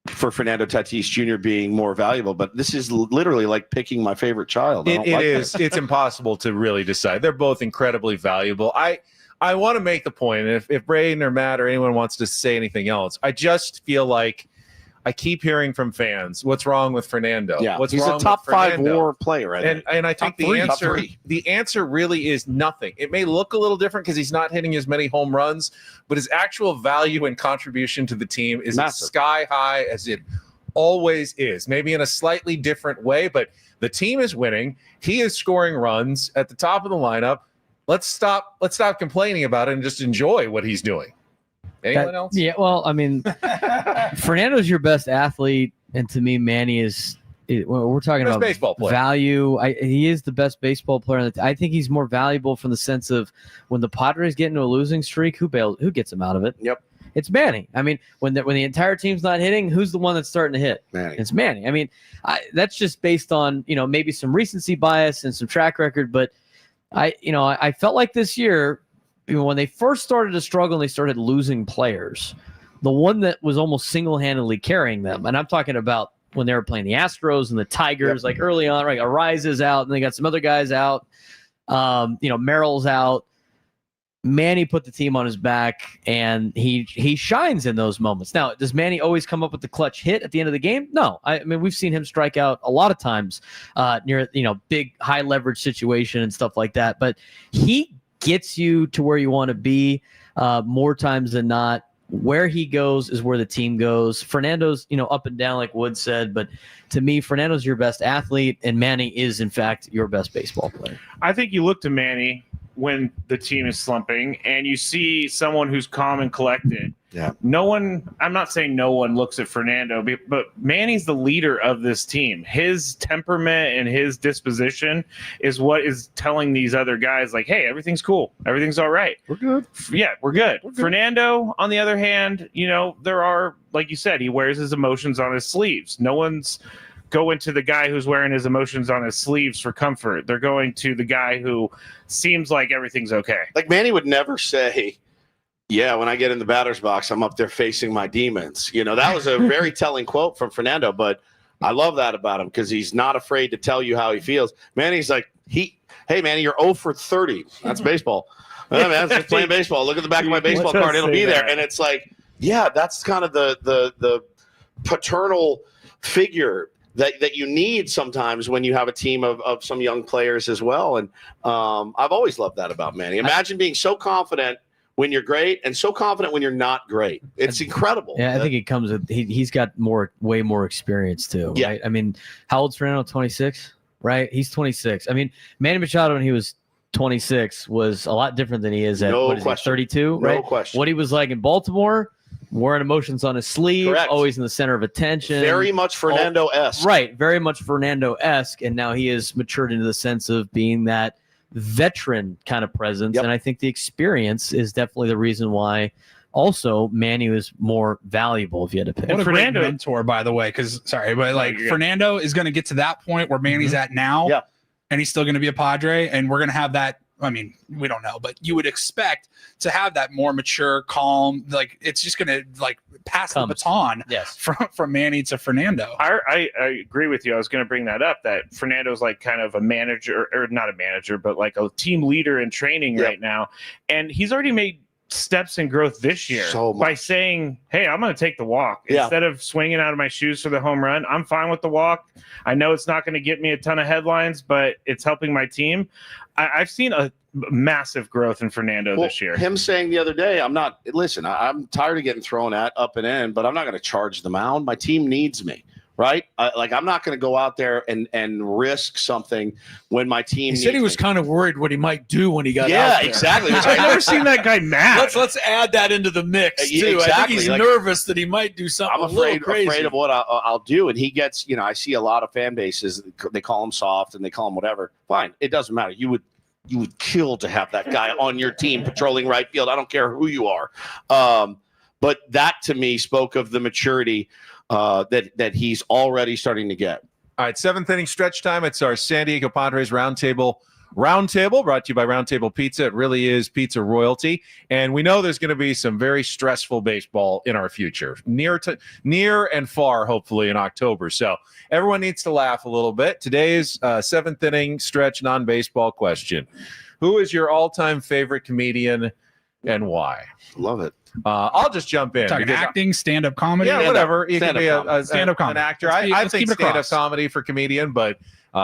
for Fernando Tatis Jr. being more valuable, but this is literally like picking my favorite child. It's impossible to really decide. They're both incredibly valuable. I want to make the point, and if Braden or Matt or anyone wants to say anything else, I just feel like I keep hearing from fans, what's wrong with Fernando? Yeah, what's he's wrong a top with 5 WAR player, and I think the answer really is nothing. It may look a little different because he's not hitting as many home runs, but his actual value and contribution to the team is as sky high as it always is. Maybe in a slightly different way, but the team is winning. He is scoring runs at the top of the lineup. Let's stop complaining about it and just enjoy what he's doing. Anyone else? Yeah, well, I mean, Fernando's your best athlete, and to me, Manny is. We're talking about baseball player. Value. He is the best baseball player. I think he's more valuable from the sense of when the Padres get into a losing streak, who gets him out of it? Yep, it's Manny. I mean, when the entire team's not hitting, who's the one that's starting to hit? Manny. It's Manny. I mean, that's just based on maybe some recency bias and some track record, but I felt like this year. When they first started to struggle and they started losing players, the one that was almost single-handedly carrying them, and I'm talking about when they were playing the Astros and the Tigers, like early on, right? Ariz is out, and they got some other guys out. Merrill's out. Manny put the team on his back, and he shines in those moments. Now, does Manny always come up with the clutch hit at the end of the game? No. I mean, we've seen him strike out a lot of times near big high-leverage situation and stuff like that, but he gets you to where you want to be more times than not. Where he goes is where the team goes. Fernando's, up and down, like Wood said, but to me, Fernando's your best athlete, and Manny is, in fact, your best baseball player. I think you look to Manny when the team is slumping, and you see someone who's calm and collected. Yeah. I'm not saying no one looks at Fernando, but Manny's the leader of this team. His temperament and his disposition is what is telling these other guys, like, hey, everything's cool. Everything's all right. We're good. Yeah, we're good. Fernando, on the other hand, there are, like you said, he wears his emotions on his sleeves. No one's going to the guy who's wearing his emotions on his sleeves for comfort. They're going to the guy who seems like everything's okay. Like Manny would never say, yeah, when I get in the batter's box, I'm up there facing my demons. That was a very telling quote from Fernando, but I love that about him because he's not afraid to tell you how he feels. Manny's like, hey, Manny, you're 0 for 30. That's baseball. Man, that's just playing baseball. Look at the back of my baseball card. It'll be there. And it's like, yeah, that's kind of the paternal figure that you need sometimes when you have a team of some young players as well. And I've always loved that about Manny. Imagine being so confident when you're great and so confident when you're not great. It's incredible. Yeah, I think it comes with he's got way more experience too. Yeah. Right? I mean, how old's Fernando? 26, right? He's 26. I mean, Manny Machado when he was 26 was a lot different than he is at 32, right? No question. What he was like in Baltimore, wearing emotions on his sleeve, Correct. Always in the center of attention. Very much Fernando-esque. Right, very much Fernando-esque, and now he has matured into the sense of being that veteran kind of presence. Yep. And I think the experience is definitely the reason why also Manny was more valuable if you had to pick. What a Fernando, great mentor, by the way, Fernando is going to get to that point where Manny's at now, and he's still going to be a Padre, and we're going to have that. I mean, we don't know, but you would expect to have that more mature, calm, like it's just going to pass the baton from Manny to Fernando. I agree with you. I was going to bring that up, that Fernando's like kind of a manager, or not a manager, but like a team leader in training right now. And he's already made steps in growth this year by saying, hey, I'm going to take the walk instead of swinging out of my shoes for the home run. I'm fine with the walk. I know it's not going to get me a ton of headlines, but it's helping my team. I've seen a massive growth in Fernando this year. Him saying the other day, I'm tired of getting thrown at up and in, but I'm not going to charge the mound. My team needs me. Right? I'm not going to go out there and risk something when my team. He said he was kind of worried what he might do when he got out there. Yeah, exactly. I've never seen that guy mad. Let's add that into the mix too. Exactly. I think he's nervous that he might do something. I'm afraid of what I'll do, and he gets. I see a lot of fan bases. They call him soft and they call him whatever. Fine, it doesn't matter. You would kill to have that guy on your team patrolling right field. I don't care who you are. But that to me spoke of the maturity that he's already starting to get. All right, 7th inning stretch time. It's our San Diego Padres Roundtable Roundtable, brought to you by Roundtable Pizza. It really is pizza royalty. And we know there's going to be some very stressful baseball in our future, near and far, hopefully, in October. So everyone needs to laugh a little bit. Today's seventh inning stretch non-baseball question. Who is your all-time favorite comedian and why? Love it. I'll just jump in. Talking acting, stand-up comedy. Yeah, whatever. You can be stand-up comedy. an actor. Let's I think keep it stand-up across. comedy for comedian, but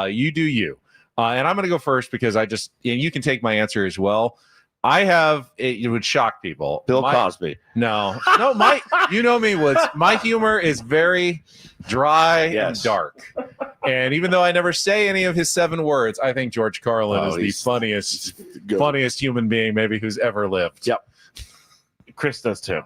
you do you. And I'm going to go first because and you can take my answer as well. It would shock people. Bill Cosby. No, you know me, Woods. My humor is very dry and dark. And even though I never say any of his 7 words, I think George Carlin is the funniest human being maybe who's ever lived. Yep. Chris does too.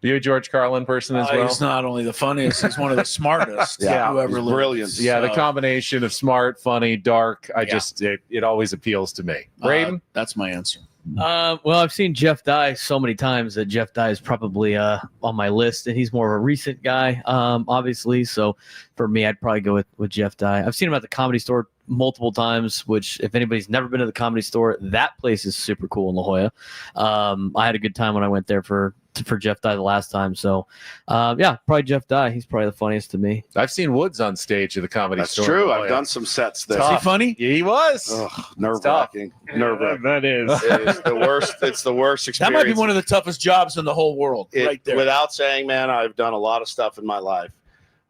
You a George Carlin person as well? He's not only the funniest, he's one of the smartest who ever lived. Brilliant. Yeah, the combination of smart, funny, dark, it always appeals to me. Braden? That's my answer. Well, I've seen Jeff Dye so many times that Jeff Dye is probably on my list, and he's more of a recent guy, obviously. So for me, I'd probably go with Jeff Dye. I've seen him at the Comedy Store multiple times, which if anybody's never been to the Comedy Store, that place is super cool in La Jolla. I had a good time when I went there for Jeff Dye the last time. So, probably Jeff Dye. He's probably the funniest to me. I've seen Woods on stage at the Comedy Store. That's true. I've done some sets there. Is he funny? Yeah, he was. Nerve-wracking. Nerve-wracking. That is. It is the worst. It's the worst experience. That might be one of the toughest jobs in the whole world, right there. Without saying, man, I've done a lot of stuff in my life.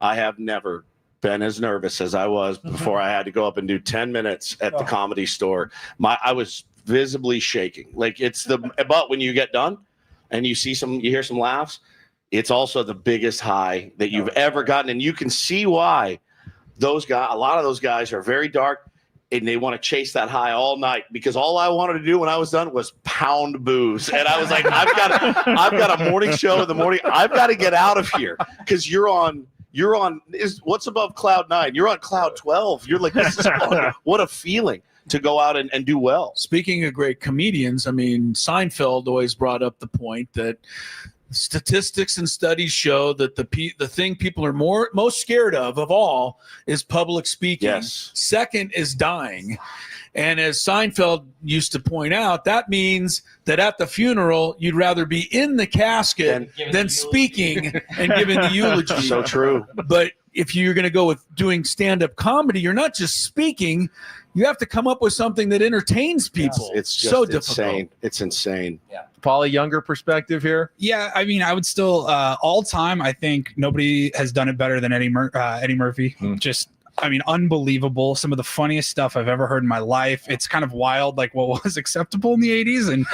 I have never been as nervous as I was before I had to go up and do 10 minutes at the Comedy Store. I was visibly shaking. Like but when you get done and you hear some laughs, it's also the biggest high that you've ever gotten. And you can see why a lot of those guys are very dark and they want to chase that high all night, because all I wanted to do when I was done was pound booze. And I was like, I've got a morning show in the morning. I've got to get out of here, because you're on what's above cloud 9? You're on cloud 12. You're like, this is fun. What a feeling to go out and do well. Speaking of great comedians, I mean, Seinfeld always brought up the point that statistics and studies show that the thing people are most scared of all is public speaking. Yes. Second is dying. And as Seinfeld used to point out, that means that at the funeral, you'd rather be in the casket than speaking and giving the eulogy. So true. But if you're going to go with doing stand-up comedy, you're not just speaking. You have to come up with something that entertains people. It's just so insane. difficult. It's insane. Yeah. Paul, a younger perspective here? Yeah, I mean, I would still all time. I think nobody has done it better than Eddie Murphy. Just, I mean, unbelievable. Some of the funniest stuff I've ever heard in my life. It's kind of wild, like what was acceptable in the 80s and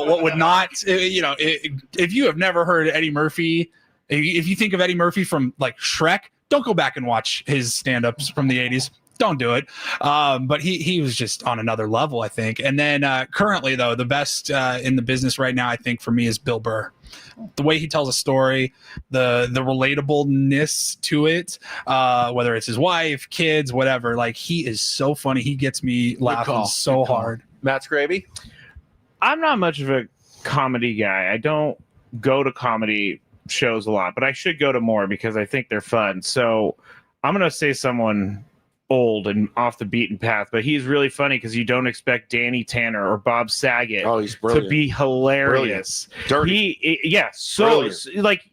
what would not. If you have never heard Eddie Murphy, if you think of Eddie Murphy from like Shrek, don't go back and watch his stand-ups from the 80s. Don't do it. But he was just on another level, I think. And then currently, though, the best in the business right now, I think, for me is Bill Burr. The way he tells a story, the relatableness to it, whether it's his wife, kids, whatever. Like, he is so funny. He gets me laughing so hard. Matt Scraby? I'm not much of a comedy guy. I don't go to comedy shows a lot, but I should go to more because I think they're fun. So I'm going to say someone old and off the beaten path, but he's really funny because you don't expect Danny Tanner or Bob Saget to be hilarious. Dirty. Like,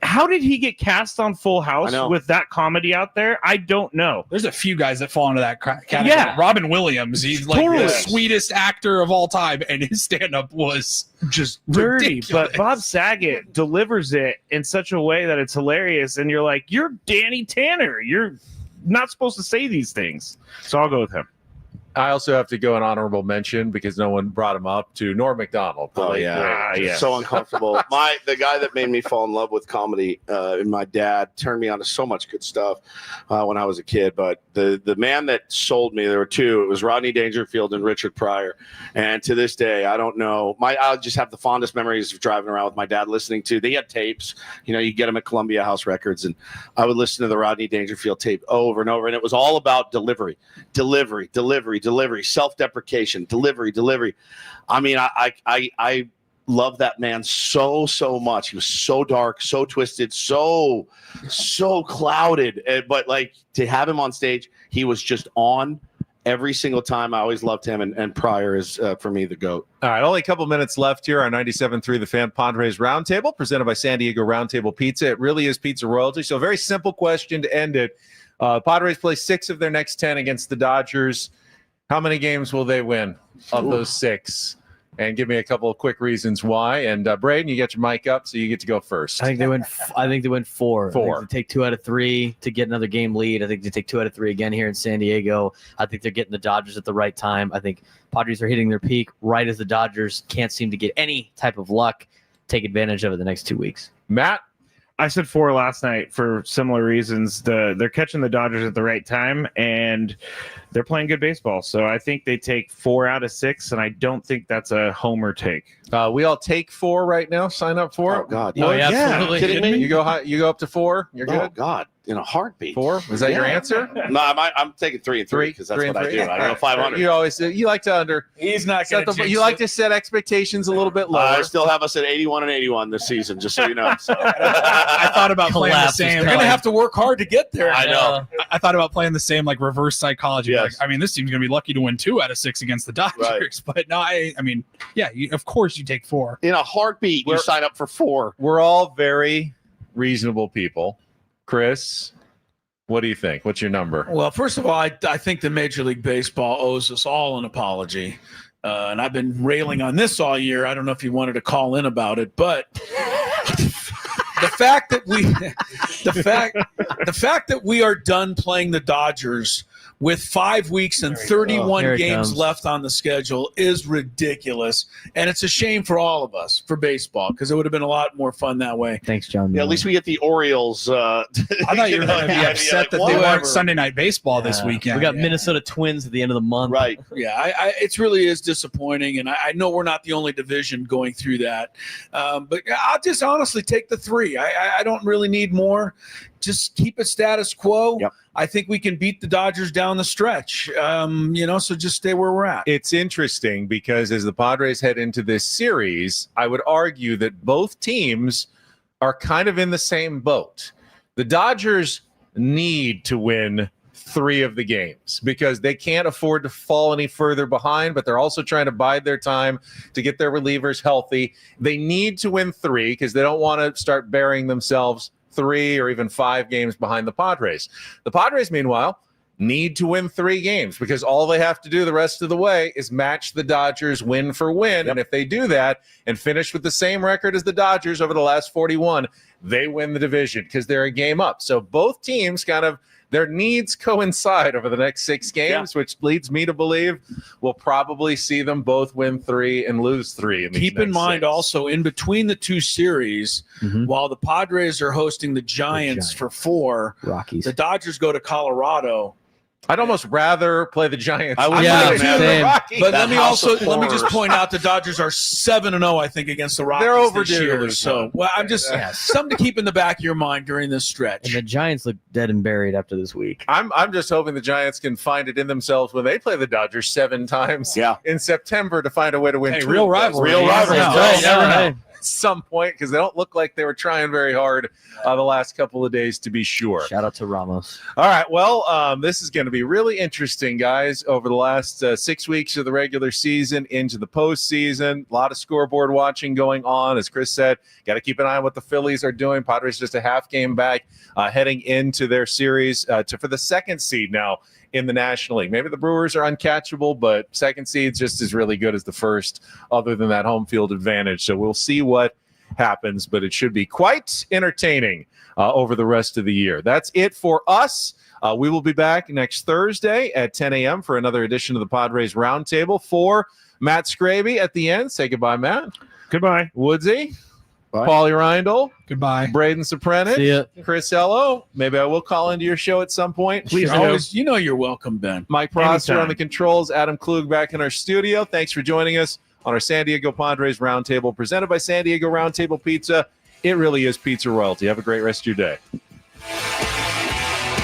how did he get cast on Full House with that comedy out there? I don't know. There's a few guys that fall into that category. Yeah. Robin Williams, he's like the sweetest actor of all time, and his stand-up was just dirty. ridiculous. But Bob Saget delivers it in such a way that it's hilarious, and you're like, you're Danny Tanner. You're not supposed to say these things. So I'll go with him. I also have to go an honorable mention because no one brought him up to Norm Macdonald. So uncomfortable. The guy that made me fall in love with comedy, and my dad turned me on to so much good stuff when I was a kid. But the man that sold me, there were two. It was Rodney Dangerfield and Richard Pryor. And to this day, I don't know. I just have the fondest memories of driving around with my dad listening to. They had tapes. You get them at Columbia House Records, and I would listen to the Rodney Dangerfield tape over and over. And it was all about delivery, self-deprecation, delivery. I mean, I love that man so much. He was so dark, so twisted, so clouded. But like, to have him on stage, he was just on every single time. I always loved him, and Pryor is, for me, the GOAT. All right, only a couple minutes left here. Our 97.3 The Fan Padres Roundtable, presented by San Diego Roundtable Pizza. It really is pizza royalty. So a very simple question to end it. Padres play 6 of their next 10 against the Dodgers. How many games will they win of those 6? And give me a couple of quick reasons why. And Braden, you get your mic up, so you get to go first. I think they win. I think they win 4. 4. I think they take 2 out of 3 to get another game lead. I think they take 2 out of 3 again here in San Diego. I think they're getting the Dodgers at the right time. I think Padres are hitting their peak right as the Dodgers can't seem to get any type of luck. Take advantage of it the next 2 weeks. Matt? I said 4 last night for similar reasons. They're catching the Dodgers at the right time, and they're playing good baseball. So I think they take 4 out of 6, and I don't think that's a homer take. We all take 4 right now. Sign up for it. Oh, God. Oh, yeah, absolutely. Kidding me? You go high, you go up to 4. You're Oh, good. God. In a heartbeat. 4? Is that your Yeah. answer? No, I'm taking 3 and 3 because that's 3 what and I 3? do. I go 500. You always you like to under. He's not Set going the, you like to set expectations a little bit lower. I still have us at 81 and 81 this season, just so you know. So. I thought about playing the Collapse is same. They're going to have to work hard to get there. I know. I thought about playing the same like reverse psychology. Yes. Like, I mean, this team's going to be lucky to win 2 out of 6 against the Dodgers. Right. But no, I mean, yeah, of course you take 4. In a heartbeat, you sign up for 4. We're all very reasonable people. Chris, what do you think? What's your number? Well, first of all, I think the Major League Baseball owes us all an apology. And I've been railing on this all year. I don't know if you wanted to call in about it, but the fact that we are done playing the Dodgers with 5 weeks and 31 Here it games comes. left on the schedule is ridiculous. And it's a shame for all of us, for baseball, because it would have been a lot more fun that way. Thanks, John. Yeah, at least we get the Orioles. I thought you were going to be upset that they weren't Sunday Night Baseball this weekend. We got Minnesota Twins at the end of the month. Right. Yeah, it really is disappointing, and I know we're not the only division going through that. But I'll just honestly take the 3. I don't really need more. Just keep it status quo. Yep. I think we can beat the Dodgers down the stretch. So just stay where we're at. It's interesting because as the Padres head into this series, I would argue that both teams are kind of in the same boat. The Dodgers need to win 3 of the games because they can't afford to fall any further behind, but they're also trying to bide their time to get their relievers healthy. They need to win 3 because they don't want to start burying themselves 3 or even 5 games behind the Padres. The Padres, meanwhile, need to win 3 games because all they have to do the rest of the way is match the Dodgers win for win. Yep. And if they do that and finish with the same record as the Dodgers over the last 41, they win the division because they're a game up. So both teams kind of their needs coincide over the next 6 games, which leads me to believe we'll probably see them both win 3 and lose 3. In these Keep in next mind 6. also, in between the 2 series, while the Padres are hosting the Giants for 4, Rockies. the Dodgers go to Colorado. I'd almost rather play the Giants. I would Yeah, too, man. same. But That let me house of just horrors. point out the Dodgers are 7-0, I think, against the Rockies They're overdue this to year. lose So, one. well, I'm just something to keep in the back of your mind during this stretch. And the Giants look dead and buried after this week. I'm just hoping the Giants can find it in themselves when they play the Dodgers 7 times in September to find a way to win. Hey, 2 real of those. rivalry. Real You never rivalry. know. Right, You never know. At some point because they don't look like they were trying very hard the last couple of days, to be sure. Shout out to Ramos. All right, well, this is going to be really interesting, guys, over the last 6 weeks of the regular season into the postseason. A lot of scoreboard watching going on. As Chris said, got to keep an eye on what the Phillies are doing. Padres just a half game back heading into their series for the 2nd seed now in the National League. Maybe the Brewers are uncatchable, but 2nd seed's just as really good as the 1st, other than that home field advantage. So we'll see what happens, but it should be quite entertaining over the rest of the year. That's it for us. We will be back next Thursday at 10 a.m. for another edition of the Padres Roundtable. For Matt Scraby at the end, say goodbye, Matt. Goodbye. Woodsy. Bye. Paulie Reindl. Goodbye. Braden Soprenich. See ya. Chris Ello. Maybe I will call into your show at some point. Please You're always, you're welcome, Ben. Mike Prosser Anytime. on the controls. Adam Klug back in our studio. Thanks for joining us on our San Diego Padres Roundtable presented by San Diego Roundtable Pizza. It really is pizza royalty. Have a great rest of your day.